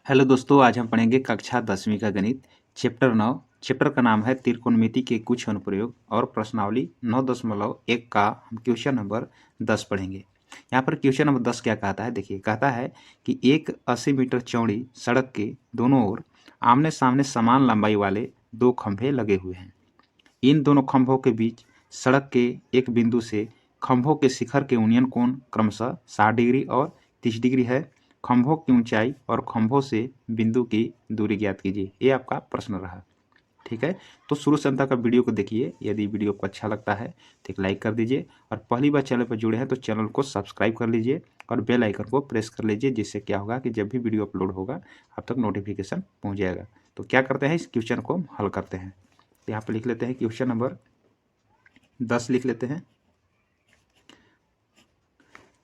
Hello दोस्तों, आज हम पढ़ेंगे कक्षा 10वीं का गणित चैप्टर 9। चैप्टर का नाम है त्रिकोणमिति के कुछ अनुप्रयोग और प्रश्नावली 9.1 का हम क्वेश्चन नंबर 10 पढ़ेंगे। यहाँ पर क्वेश्चन नंबर 10 क्या कहता है, देखिए कहता है कि एक 80 मीटर चौड़ी सड़क के दोनों ओर आमने सामने समान लंबाई वाले दो खंभे लगे हुए हैं। इन दोनों खंभों के बीच सड़क के एक बिंदु से खंभों के शिखर के उन्नयन कोण क्रमशः 60 डिग्री और 30 डिग्री है। खंभों की ऊंचाई और खंभों से बिंदु की दूरी ज्ञात कीजिए। ये आपका प्रश्न रहा। ठीक है, तो शुरू से अंत तक वीडियो को देखिए। यदि वीडियो को अच्छा लगता है तो एक लाइक कर दीजिए और पहली बार चैनल पर जुड़े हैं तो चैनल को सब्सक्राइब कर लीजिए और बेल आइकन को प्रेस कर लीजिए, जिससे क्या होगा कि जब भी वीडियो अपलोड होगा आप तक नोटिफिकेशन पहुंच जाएगा। तो क्या करते हैं, इस क्वेश्चन को हम हल करते हैं। यहाँ पर लिख लेते हैं क्वेश्चन नंबर 10 लिख लेते हैं।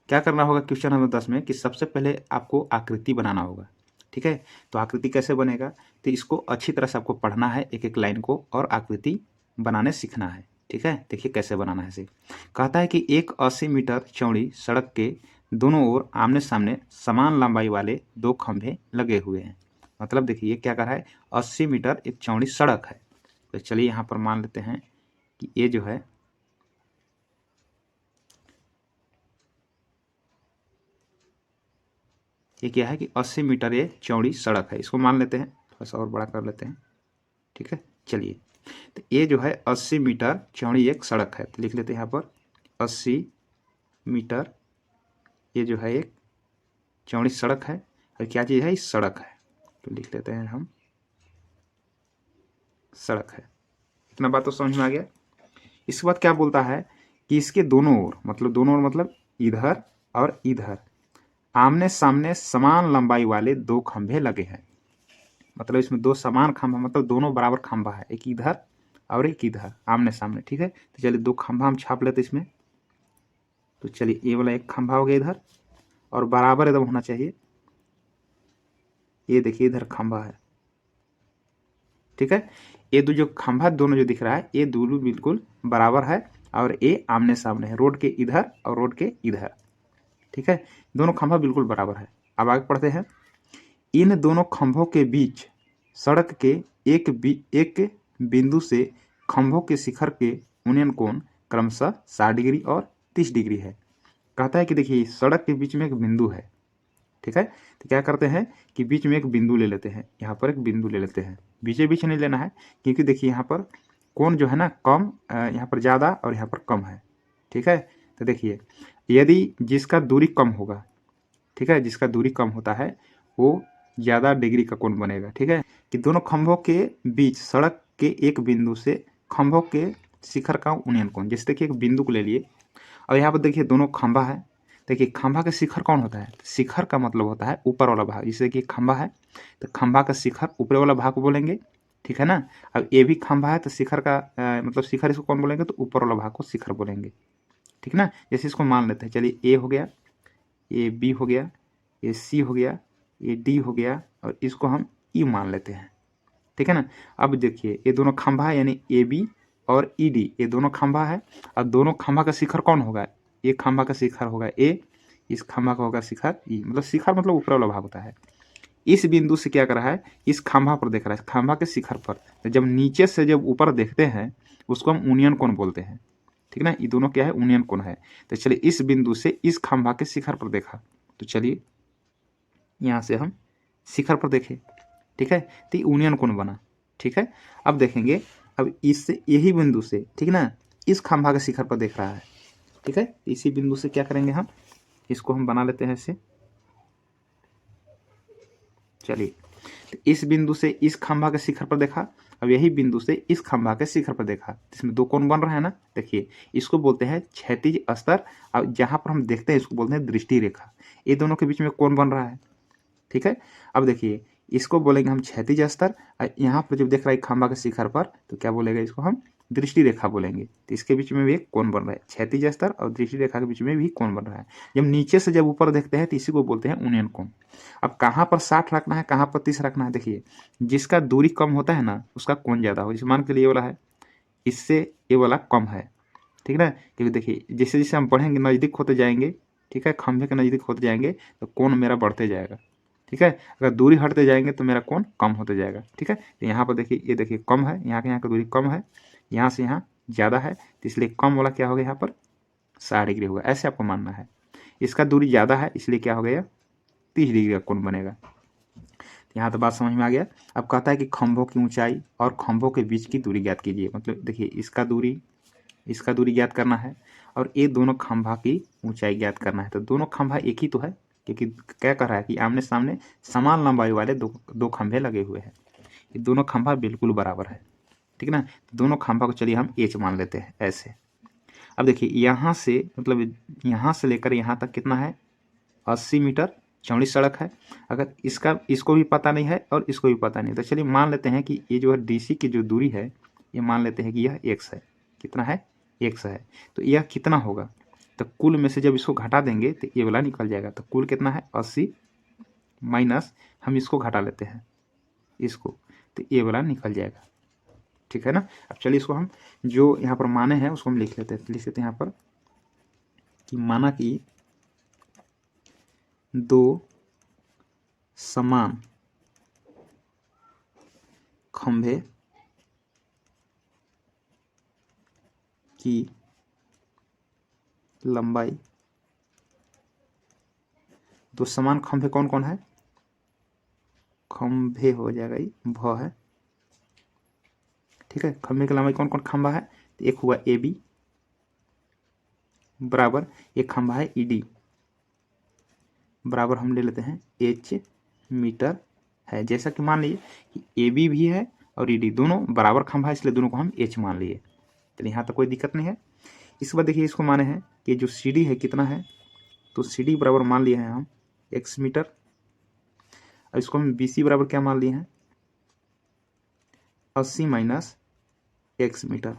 क्या करना होगा क्वेश्चन नंबर 10 में कि सबसे पहले आपको आकृति बनाना होगा। ठीक है, तो आकृति कैसे बनेगा, तो इसको अच्छी तरह से आपको पढ़ना है, एक एक लाइन को, और आकृति बनाने सीखना है। ठीक है, देखिए कैसे बनाना है इसे। कहता है कि एक 80 मीटर चौड़ी सड़क के दोनों ओर आमने सामने समान लंबाई वाले दो खंभे लगे हुए हैं। मतलब देखिए ये क्या कर रहा है, 80 मीटर एक चौड़ी सड़क है। तो चलिए यहाँ पर मान लेते हैं कि ये जो है ये क्या है कि 80 मीटर ये चौड़ी सड़क है। इसको मान लेते हैं, थोड़ा सा और बड़ा कर लेते हैं। ठीक है, चलिए, तो ये जो है 80 मीटर चौड़ी एक सड़क है। तो लिख लेते हैं यहाँ पर 80 मीटर ये जो है एक चौड़ी सड़क है। और क्या चीज़ है, इस सड़क है, तो लिख लेते हैं हम सड़क है। इतना बात तो समझ में आ गया। इसके बाद क्या बोलता है कि इसके दोनों ओर, मतलब दोनों ओर मतलब इधर और इधर, आमने सामने समान लंबाई वाले दो खंभे लगे हैं। मतलब इसमें दो समान खंभा, मतलब दोनों बराबर खंभा है, एक इधर और एक इधर आमने सामने। ठीक है, तो चलिए दो खंभा हम छाप लेते इसमें। तो चलिए ये वाला एक खंभा हो गया इधर, और बराबर एकदम होना चाहिए। ये देखिए इधर खंभा है। ठीक है, ये दो जो खंभा दोनों जो दिख रहा है, ये दोनों बिल्कुल बराबर है और ये आमने सामने है, रोड के इधर और रोड के इधर। ठीक है, दोनों खंभा बिल्कुल बराबर है। अब आगे पढ़ते हैं। इन दोनों खंभों के बीच सड़क के एक बिंदु से खंभों के शिखर के उन्नयन कोण क्रमशः 60 डिग्री और 30 डिग्री है। कहता है कि देखिए सड़क के बीच में एक बिंदु है। ठीक है, तो क्या करते हैं कि बीच में एक बिंदु ले लेते हैं। यहाँ पर एक बिंदु ले लेते हैं, बीचे बीच नहीं लेना है, क्योंकि देखिए यहाँ पर कोण जो है ना कम, यहाँ पर ज़्यादा और यहाँ पर कम है। ठीक है, तो देखिए यदि जिसका दूरी कम होगा, ठीक है, जिसका दूरी कम होता है वो ज़्यादा डिग्री का कोण बनेगा। ठीक है, कि दोनों खंभों के बीच सड़क के एक बिंदु से खंभों के शिखर का उन्नयन कोण, जैसे देखिए एक बिंदु को ले लिए और यहाँ पर देखिए दोनों खंभा है। देखिए खंभा का शिखर कौन होता है, शिखर का मतलब होता है ऊपर वाला भाग। जैसे कि खंभा है तो खंभा का शिखर ऊपर वाला भाग को बोलेंगे। ठीक है ना, अब ये भी खंभा है तो शिखर का मतलब शिखर इसको कौन बोलेंगे, तो ऊपर वाला भाग को शिखर बोलेंगे। ठीक ना, जैसे इसको मान लेते हैं। चलिए ए हो गया, ये बी हो गया, ये सी हो गया, ये डी हो गया, और इसको हम ई मान लेते हैं। ठीक है ना, अब देखिए ये दोनों खंभा है, यानी ए बी और ई डी, ये दोनों खंभा है। और दोनों खंभा का शिखर कौन होगा, ये खंभा का शिखर होगा ए, इस खंभा का होगा शिखर ई। मतलब शिखर मतलब ऊपर वाला भाग होता है। इस बिंदु से क्या कर रहा है, इस खंभा पर देख रहा है, खंभा के शिखर पर। तो जब नीचे से जब ऊपर देखते हैं उसको हम उन्नयन कोण बोलते हैं। ठीक ना, ये दोनों क्या है, उन्नयन कोण है। तो चलिए इस बिंदु से इस खंभा के शिखर पर देखा, तो चलिए यहाँ से हम शिखर पर देखें। ठीक है, तो ये यूनियन कोण बना। ठीक है, अब देखेंगे, अब इससे यही बिंदु से, ठीक ना, इस खंभा के शिखर पर देख रहा है। ठीक है, इसी बिंदु से क्या करेंगे हम, इसको हम बना लेते हैं ऐसे। चलिए, तो इस बिंदु से इस खंभा के शिखर पर देखा, अब यही बिंदु से इस खंभा के शिखर पर देखा, इसमें दो कोण बन रहा है ना। देखिए इसको बोलते हैं क्षैतिज स्तर, अब जहाँ पर हम देखते हैं इसको बोलते हैं दृष्टि रेखा। ये दोनों के बीच में कोण बन रहा है। ठीक है, अब देखिए इसको बोलेंगे हम क्षैतिज स्तर, यहाँ पर जब देख रहा है खंभा के शिखर पर, तो क्या बोलेगा, इसको हम दृष्टि रेखा बोलेंगे। तो इसके बीच में भी एक कोण बन रहा है, क्षैतिज स्तर और दृष्टि रेखा के बीच में भी कोण बन रहा है। जब नीचे से जब ऊपर देखते हैं तो इसी को बोलते हैं उन्नयन कोण। अब कहाँ पर 60 रखना है, कहाँ पर 30 रखना है, देखिए जिसका दूरी कम होता है ना उसका कोण ज़्यादा हो। जैसे मान के लिए ये वाला है, इससे ये वाला कम है। ठीक ना, क्योंकि देखिए जैसे जैसे हम बढ़ेंगे, नज़दीक होते जाएंगे, ठीक है, खंभे के नज़दीक होते जाएंगे तो कोण मेरा बढ़ते जाएगा। ठीक है। अगर दूरी हटते जाएंगे तो मेरा कोण कम होते जाएगा। ठीक है, तो यहाँ पर देखिए, ये देखिए कम है, यहाँ के यहाँ की दूरी कम है, यहाँ से यहाँ ज़्यादा है, तो इसलिए कम वाला क्या हो गया यहाँ पर 60 डिग्री होगा, ऐसे आपको मानना है। इसका दूरी ज़्यादा है इसलिए क्या हो गया 30 डिग्री का कोण बनेगा। यहाँ तो बात समझ में आ गया। अब कहता है कि खंभों की ऊंचाई और खंभों के बीच की दूरी ज्ञात कीजिए। मतलब देखिए इसका दूरी ज्ञात करना है और ये दोनों खंभा की ऊंचाई ज्ञात करना है। तो दोनों खंभा एक ही तो है, क्योंकि क्या कर रहा है कि आमने सामने समान लंबाई वाले दो खंभे लगे हुए हैं। ये दोनों खंभा बिल्कुल बराबर है, ठीक ना। दोनों खंभा को चलिए हम एच मान लेते हैं ऐसे। अब देखिए यहाँ से मतलब यहाँ से लेकर यहाँ तक कितना है 80 मीटर चौड़ी सड़क है। अगर इसको भी पता नहीं है और इसको भी पता नहीं, तो चलिए मान लेते हैं कि ये जो है डीसी की जो दूरी है, ये मान लेते हैं कि यह x है। कितना है x है, तो यह कितना होगा, तो कुल में से जब इसको घटा देंगे तो ये वाला निकल जाएगा। तो कुल कितना है 80 माइनस हम इसको घटा लेते हैं इसको, तो ये वाला निकल जाएगा। ठीक है ना। अब चलिए इसको हम जो यहाँ पर माने हैं उसको हम लिख लेते हैं। लिख लेते हैं यहाँ पर कि माना कि दो समान खंभे की लंबाई, दो समान खंभे कौन कौन है, खंभे हो जाएगा ये भ है। ठीक है, खंभे की लंबाई कौन कौन खंभा है, तो एक हुआ ए बी बराबर एक खंभा है ई डी बराबर हम ले लेते हैं एच मीटर है। जैसा कि मान लीजिए कि ए बी भी है और ई डी दोनों बराबर खंभा है, इसलिए दोनों को हम एच मान लिए। तो यहाँ तक कोई दिक्कत नहीं है। इसके बाद देखिए इसको माने हैं कि जो सी डी है कितना है, तो सी डी बराबर मान लिए हैं हम एक्स मीटर। और इसको हम बी सी बराबर क्या मान लिए हैं 80 माइनस एक्स मीटर।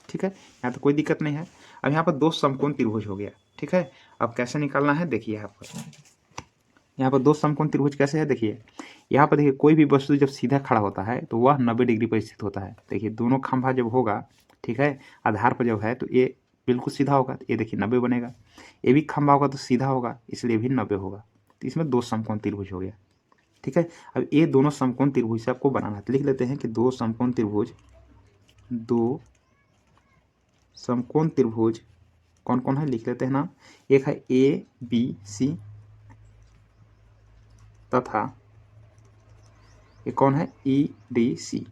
ठीक है, यहाँ तो कोई दिक्कत नहीं है। अब यहाँ पर दो समकोण त्रिभुज हो गया। ठीक है, अब कैसे निकालना है देखिए यहाँ पर दो समकोण त्रिभुज कैसे है देखिए। यहाँ पर देखिए कोई भी वस्तु जब सीधा खड़ा होता है तो वह 90 डिग्री पर स्थित होता है। देखिए दोनों खंभा जब होगा, ठीक है, आधार पर जब है तो ये बिल्कुल सीधा होगा, तो ये देखिए 90 बनेगा। ये भी खंभा होगा तो सीधा होगा, इसलिए भी 90 होगा। तो इसमें दो समकोण त्रिभुज हो गया। ठीक है, अब ये दोनों समकोण त्रिभुज से आपको बनाना है, तो लिख लेते हैं कि दो समकोण त्रिभुज कौन कौन है लिख लेते हैं नाम। एक है ए बी सी तथा ये कौन है ई डी सी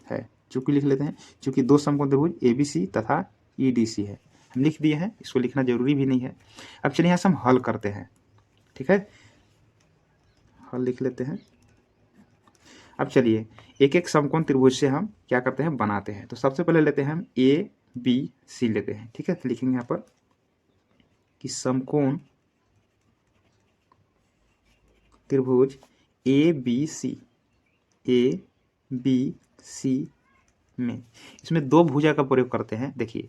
है। चूंकि लिख लेते हैं, चूंकि दो समकोण त्रिभुज ए बी सी तथा ई डी सी है, हम लिख दिए हैं, इसको लिखना जरूरी भी नहीं है। अब चलिए यहाँ से हम हल करते हैं। ठीक है, हल लिख लेते हैं। अब चलिए एक एक समकोण त्रिभुज से हम क्या करते हैं बनाते हैं। तो सबसे पहले लेते हैं हम ए बी सी लेते हैं। ठीक है, तो लिखेंगे यहाँ पर कि समकोण त्रिभुज ए बी सी में इसमें दो भुजा का प्रयोग करते हैं। देखिए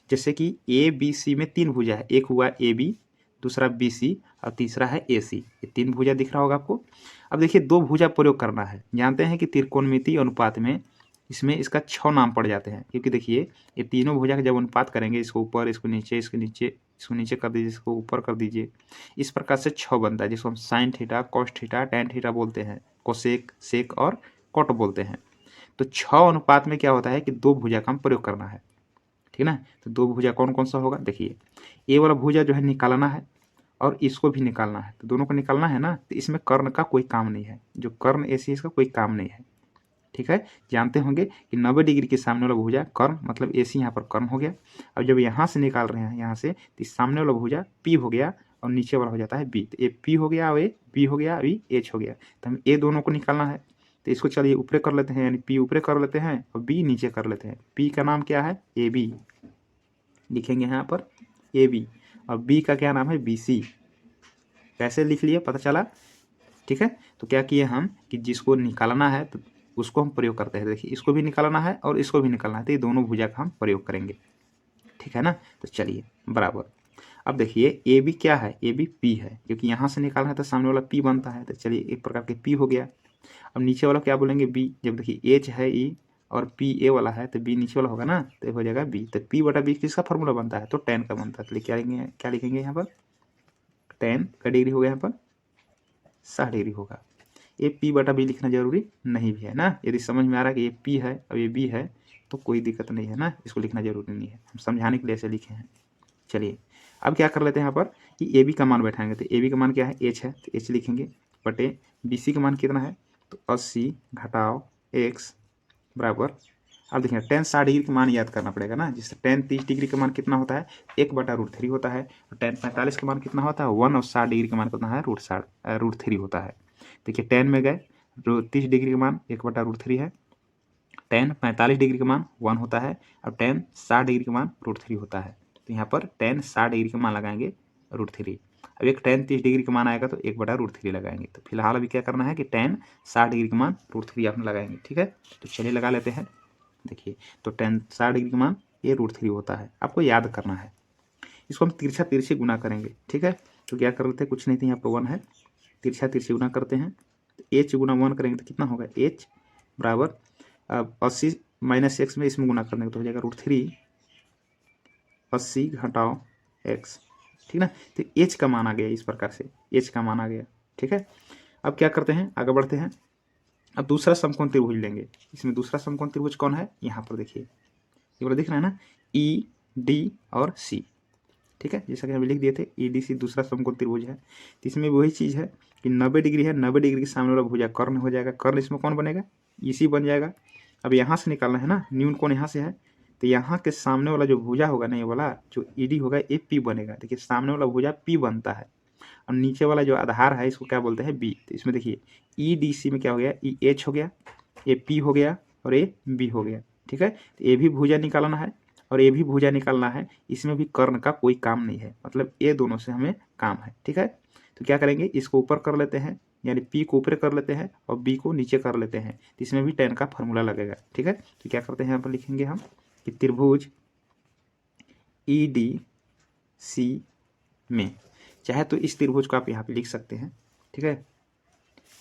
जैसे कि ए बी सी में तीन भुजा है, एक हुआ ए बी, दूसरा बी सी और तीसरा है ए सी। ये तीन भुजा दिख रहा होगा आपको। अब देखिए दो भुजा प्रयोग करना है। जानते हैं कि त्रिकोणमिति अनुपात में इसमें इसका 6 नाम पड़ जाते हैं, क्योंकि देखिए ये तीनों भुजा का जब अनुपात करेंगे, इसको ऊपर, इसको नीचे, इसको नीचे कर दीजिए, इसको ऊपर कर दीजिए, इस प्रकार से 6 बनता है, जिसको हम sine theta, cos theta, tan theta बोलते हैं, कोसेक, सेक और कॉट बोलते हैं। तो 6 अनुपात में क्या होता है कि दो भुजा का हम प्रयोग करना है। ठीक ना, तो दो भुजा कौन कौन सा होगा देखिए, ये वाला भुजा जो है निकालना है और इसको भी निकालना है, तो दोनों को निकालना है ना। तो इसमें कर्ण का कोई काम नहीं है, जो कर्ण ऐसी इसका कोई काम नहीं है। ठीक है, जानते होंगे कि 90 डिग्री के सामने वाला भुजा कर्ण, मतलब एसी यहाँ पर कर्ण हो गया। अब जब यहाँ से निकाल रहे हैं यहाँ से, तो सामने वाला भुजा पी हो गया और नीचे वाला हो जाता है बी। तो ए पी हो गया और ए बी हो गया, अभी एच हो गया। तो हम ए दोनों को निकालना है, तो इसको चलिए ऊपर कर लेते हैं, यानी पी ऊपर कर लेते हैं और बी नीचे कर लेते हैं। पी का नाम क्या है ए बी, लिखेंगे यहाँ पर ए बी, और बी का क्या नाम है बी सी। कैसे लिख लिए पता चला। ठीक है, तो क्या किए हम कि जिसको निकालना है तो उसको हम प्रयोग करते हैं। देखिए इसको भी निकालना है और इसको भी निकालना है, तो ये दोनों भुजा का हम प्रयोग करेंगे। ठीक है ना, तो चलिए बराबर। अब देखिए ए बी क्या है, ए बी पी है, क्योंकि यहाँ से निकालना है तो सामने वाला पी बनता है। तो चलिए एक प्रकार के पी हो गया। अब नीचे वाला क्या बोलेंगे बी। जब देखिए एच है ई और पी ए वाला है तो बी नीचे वाला होगा ना, तो हो जाएगा बी। तो पी बटा बी किसका फॉर्मूला बनता है, तो टेन का बनता है। तो क्या लिखेंगे यहाँ पर, टेन का डिग्री हो गया यहाँ पर 60 डिग्री होगा। ये पी बटा बी लिखना जरूरी नहीं भी है ना। यदि समझ में आ रहा है कि ये पी है और ये बी है तो कोई दिक्कत नहीं है ना, इसको लिखना जरूरी नहीं है, हम समझाने के लिए ऐसे लिखे हैं। चलिए अब क्या कर लेते हैं यहाँ पर कि ए बी का मान बैठाएंगे। तो ए बी का मान क्या है, एच है, तो एच लिखेंगे बटे बी सी का मान कितना है, तो 80 घटाओ एक्स बराबर। अब देखिए टेन 60 डिग्री का मान याद करना पड़ेगा ना, जिससे टेन 30 डिग्री का मान कितना होता है, 1/√3 होता है। और टेन 45 का मान कितना होता है, 1, और 60 डिग्री का मान कितना है, √3 होता है। देखिए टेन में गए 30 डिग्री का मान 1/√3 है, टेन 45 डिग्री का मान 1 होता है, और टेन 60 डिग्री का मान √3 होता है। तो यहाँ पर टेन 60 डिग्री का मान लगाएंगे √3। अब एक टेन 30 डिग्री का मान आएगा तो 1/√3 लगाएंगे। तो फिलहाल अभी क्या करना है कि टेन 60 डिग्री का मान √3 आपने लगाएंगे, ठीक है। तो चलिए लगा लेते हैं। देखिए तो टेन 60 डिग्री का मान ये √3 होता है, आपको याद करना है। इसको हम तिरछा तिरछी गुना करेंगे, ठीक है। तो क्या कर लेते हैं, कुछ नहीं थी यहाँ पर 1 है, तिरछा तिरछी गुना करते हैं। तो एच गुना 1 करेंगे तो कितना होगा, एच बराबर 80 माइनस एक्स में इसमें गुना करने तो हो जाएगा √3, 80 घटाओ एक्स, ठीक ना। तो एच का मान आ गया, इस प्रकार से एच का मान आ गया, ठीक है। अब क्या करते हैं, आगे बढ़ते हैं। अब दूसरा समकोण त्रिभुज लेंगे। इसमें दूसरा समकोण त्रिभुज कौन है, यहाँ पर देखिए ये वाला दिख रहा है ना, ई डी और सी, ठीक है। जैसा कि हम लिख दिए थे ई डी सी दूसरा समकोण त्रिभुज है। तो इसमें वही चीज़ है कि 90 डिग्री है, 90 डिग्री के सामने वाला भुजा कर्ण हो जाएगा, कर्ण इसमें कौन बनेगा, इसी बन जाएगा। अब यहाँ से निकालना है ना, न्यून कोण यहाँ से है, तो यहाँ के सामने वाला जो भुजा होगा ना, ये वाला जो ई डी होगा ये पी बनेगा। देखिए सामने वाला भुजा पी बनता है, और नीचे वाला जो आधार है इसको क्या बोलते हैं, बी। तो इसमें देखिए ई डी सी में क्या हो गया, ई एच हो गया, ए पी हो गया, और ए बी हो गया, ठीक है। तो ये भी भुजा निकालना है और ये भी भुजा निकालना है। इसमें भी कर्ण का कोई काम नहीं है, मतलब ये दोनों से हमें काम है, ठीक है। तो क्या करेंगे, इसको ऊपर कर लेते हैं, यानी पी को ऊपर कर लेते हैं और बी को नीचे कर लेते हैं। तो इसमें भी टेन का फॉर्मूला लगेगा, ठीक है। तो क्या करते हैं, यहाँ पर लिखेंगे हम कि त्रिभुज ई डी सी में, चाहे तो इस त्रिभुज को आप यहाँ पे लिख सकते हैं, ठीक है,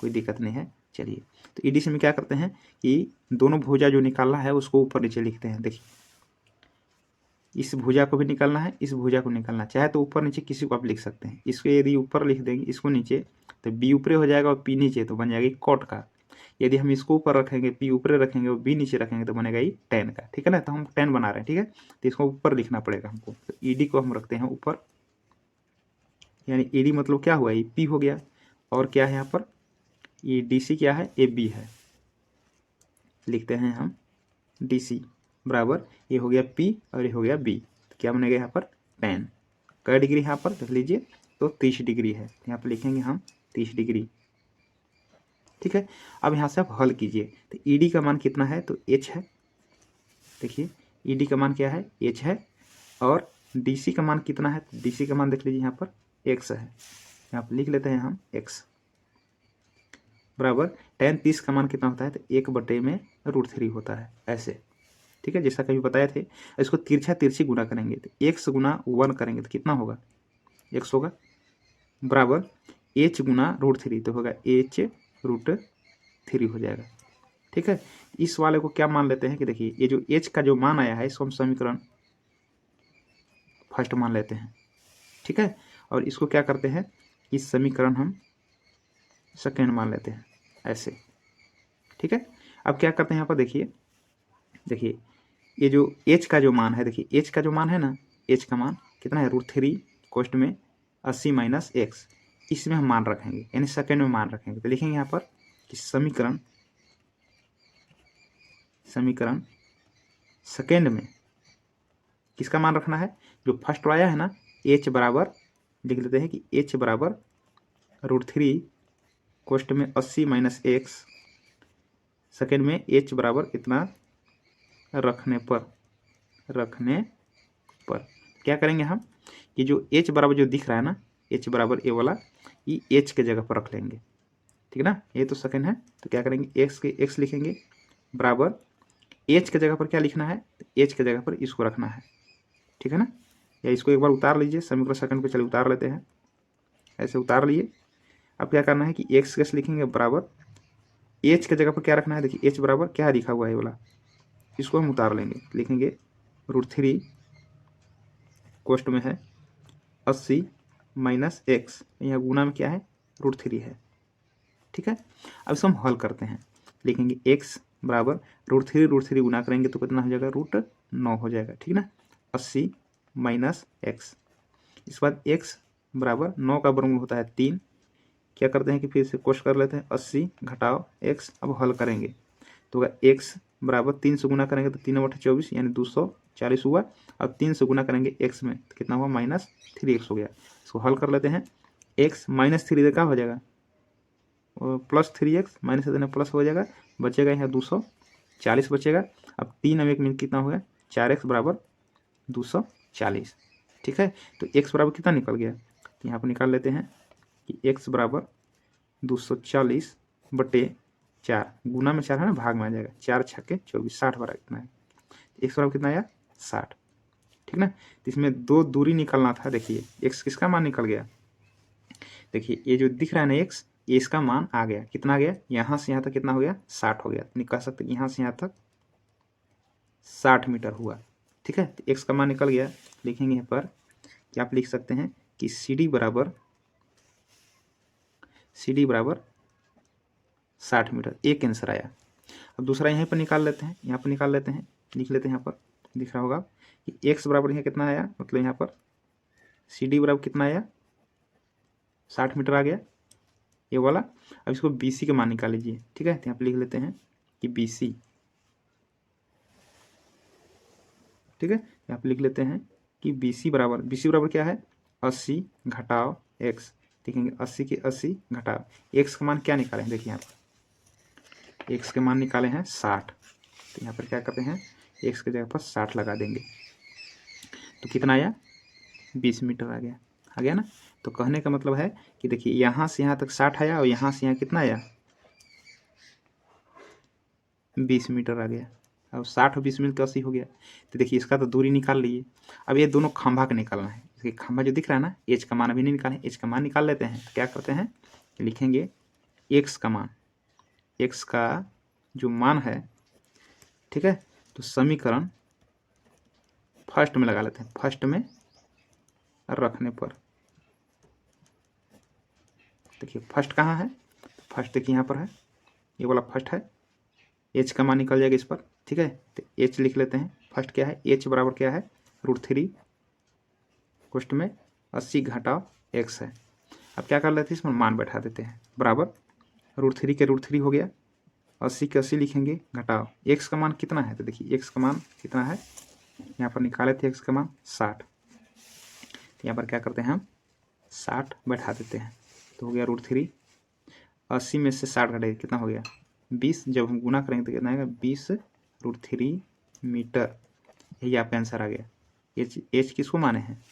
कोई दिक्कत नहीं है। चलिए तो ई डी सी में क्या करते हैं कि दोनों भुजा जो निकालना है उसको ऊपर नीचे लिखते हैं। देखिए इस भुजा को भी निकालना है, इस भुजा को निकालना, चाहे तो ऊपर नीचे किसी को आप लिख सकते हैं। इसको यदि ऊपर लिख देंगे, इसको नीचे, तो बी ऊपर हो जाएगा और पी नीचे, तो बन जाएगी कॉट का। यदि हम इसको ऊपर रखेंगे, पी ऊपर रखेंगे और बी नीचे रखेंगे, तो बनेगा ये टेन का, ठीक है ना। तो हम टेन बना रहे हैं, ठीक है। तो इसको ऊपर लिखना पड़ेगा हमको। तो ई डी को हम रखते हैं ऊपर, यानी ई डी मतलब क्या हुआ, ये पी हो गया, और क्या है यहाँ पर ये डी सी क्या है, ए बी है, लिखते हैं हम डी सी बराबर, ये हो गया पी और ये हो गया बी। तो क्या बनेगा यहाँ पर, टेन। कै डिग्री यहाँ पर देख लीजिए, तो 30 डिग्री है, यहाँ पर लिखेंगे हम 30 डिग्री, ठीक है। अब यहाँ से आप हल कीजिए। तो ई डी का मान कितना है, तो एच है, देखिए ई डी का मान क्या है, एच है, और डी सी का मान कितना है, डी सी का मान देख लीजिए यहाँ पर एक्स है, यहाँ पर लिख लेते हैं हम एक्स बराबर टेन 30 का मान कितना होता है, तो 1/√3 होता है, ऐसे, ठीक है। जैसा कभी बताए थे। इसको तिरछा तिरछी गुना करेंगे, तो एक्स गुना 1 करेंगे तो कितना होगा, एक्स होगा बराबर एच गुना √3, तो होगा एच √3 हो जाएगा, ठीक है। इस वाले को क्या मान लेते हैं कि देखिए ये जो एच का जो मान आया है इसको हम समीकरण फर्स्ट मान लेते हैं, ठीक है। और इसको क्या करते हैं, इस समीकरण हम सेकेंड मान लेते हैं, ऐसे, ठीक है। अब क्या करते हैं यहाँ पर देखिए ये जो एच का जो मान है, देखिए एच का जो मान है ना, एच का मान कितना है, √3 कोष्ट में 80 माइनस एक्स, इसमें हम मान रखेंगे, यानी सेकेंड में मान रखेंगे। तो लिखेंगे यहाँ पर कि समीकरण सेकेंड में किसका मान रखना है, जो फर्स्ट आया है ना, एच बराबर लिख लेते हैं कि एच बराबर √3 कोष्ट में 80 माइनस एक्स, सेकेंड में एच बराबर इतना रखने पर क्या करेंगे हम, ये जो एच बराबर जो दिख रहा है ना, एच बराबर ए वाला, ये एच के जगह पर रख लेंगे, ठीक है ना। ये तो सेकेंड है, तो क्या करेंगे, एक्स लिखेंगे बराबर एच के जगह पर क्या लिखना है, एच के जगह पर इसको रखना है, ठीक है ना। या इसको एक बार उतार लीजिए समीकरण सेकंड पे, चलिए उतार लेते हैं, ऐसे उतार लिए। अब क्या करना है कि एक्स लिखेंगे बराबर एच के जगह पर क्या रखना है, देखिए एच बराबर क्या लिखा हुआ है, ये वाला इसको हम उतार लेंगे, लिखेंगे √3 कोष्ट में है 80 माइनस एक्स, यहाँ गुना में क्या है √3 है। ठीक है, अब इसको हम हल करते हैं, लिखेंगे x बराबर √3 गुना करेंगे तो कितना हो जाएगा √9 हो जाएगा। ठीक ना, 80 माइनस एक्स, इसके बाद x बराबर 9 का वर्गमूल होता है 3। क्या करते हैं कि फिर से कोष्ट कर लेते हैं, 80 घटाओ x, अब हल करेंगे तो x बराबर 3 से गुना करेंगे तो 3/24 यानी 240 हुआ। अब 3 से गुना करेंगे x में तो कितना हुआ -3x हो गया। इसको हल कर लेते हैं, x -3 क्या हो जाएगा +3x, माइनस देना प्लस हो जाएगा, बचेगा यहाँ 240 बचेगा। अब 3 अब 1 में कितना हो गया 4x बराबर 240। ठीक है, तो x बराबर कितना निकल गया, तो यहाँ पर निकाल लेते हैं कि x बराबर 240/4, गुना में 4 है ना, भाग में आ जाएगा, 4 छक्के 24, 60 बराबर कितना है, x बराबर कितना आया 60। ठीक ना, तो इसमें 2 दूरी निकलना था। देखिए x किसका मान निकल गया, देखिए ये जो दिख रहा है ना x, ये इसका मान आ गया, कितना आ गया, यहाँ से यहाँ तक कितना हो गया 60 हो गया, निकल सकते यहाँ से यहाँ तक 60 मीटर हुआ। ठीक है, तो x का मान निकल गया। लिखेंगे यहाँ पर कि आप लिख सकते हैं कि CD बराबर 60 मीटर, एक आंसर आया। अब दूसरा यहीं पर निकाल लेते हैं, यहाँ पर निकाल लेते हैं, लिख लेते हैं, यहाँ पर दिख रहा होगा कि x बराबर यहाँ कितना आया, मतलब यहाँ पर CD बराबर कितना आया 60 मीटर आ गया ये वाला। अब इसको BC का मान निकाल लीजिए। ठीक है, तो यहाँ पे लिख लेते हैं कि BC, ठीक है, यहाँ पे लिख लेते हैं कि BC बराबर क्या है 80 घटाओ x, देखेंगे 80 के 80 घटाओ x का मान क्या निकाले हैं, देखिए यहाँ पर x के मान निकाले हैं 60, तो यहाँ पर क्या करते हैं x की जगह पर 60 लगा देंगे तो कितना आया 20 मीटर आ गया ना। तो कहने का मतलब है कि देखिए यहाँ से यहाँ तक 60 आया और यहाँ से यहाँ कितना आया 20 मीटर आ गया। अब 60 और 20 मिल तो 80 हो गया। तो देखिए इसका तो दूरी निकाल लीजिए। अब ये दोनों खंभा का निकालना है। इसके खंभा जो दिख रहा है ना, एच का मान अभी नहीं निकाले, एच का मान निकाल लेते हैं। तो क्या करते हैं, लिखेंगे एक्स का मान, एक्स का जो मान है, ठीक है, तो समीकरण फर्स्ट में लगा लेते हैं। फर्स्ट में रखने पर देखिए फर्स्ट कहाँ है, फर्स्ट देखिए यहाँ पर है, ये वाला फर्स्ट है। एच का मान निकल जाएगा इस पर, ठीक है। तो एच लिख लेते हैं। फर्स्ट क्या है, एच बराबर क्या है √3 कोष्ट में 80 घटाओ एक्स है। अब क्या कर लेते हैं, इसमें मान बैठा देते हैं, बराबर √3 के √3 हो गया, 80 के 80 लिखेंगे घटाओ एक्स का मान कितना है। तो देखिए एक्स का मान कितना है, यहाँ पर निकाले थे एक्स का मान 60। तो यहाँ पर क्या करते हैं हम 60 बैठा देते हैं, तो हो गया √3। 80 में से 60 घटाइए कितना हो गया 20, जब हम गुना करेंगे तो कितना आएगा 20 √3 मीटर। यही आपका आंसर आ गया। एच किसको माने हैं,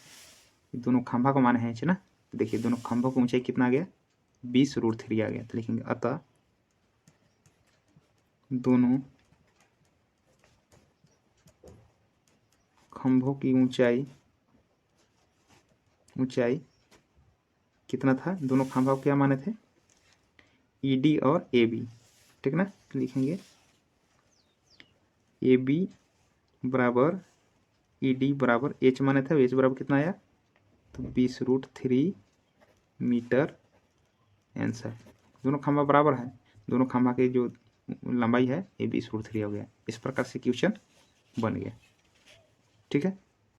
दोनों खंभा को माने हैं एच ना। तो देखिए दोनों खंभों की ऊंचाई कितना आ गया 20 √3 आ गया। तो लिखेंगे अतः दोनों खंभों की ऊंचाई कितना था, दोनों खंभों क्या माने थे ED और AB, ठीक ना। लिखेंगे AB बराबर ED बराबर H माने थे, H बराबर कितना आया तो 20 √3 मीटर आंसर। दोनों खंभा बराबर है, दोनों खंभा की जो लंबाई है ये 20 √3 हो गया। इस प्रकार से क्वेश्चन बन गया, ठीक है।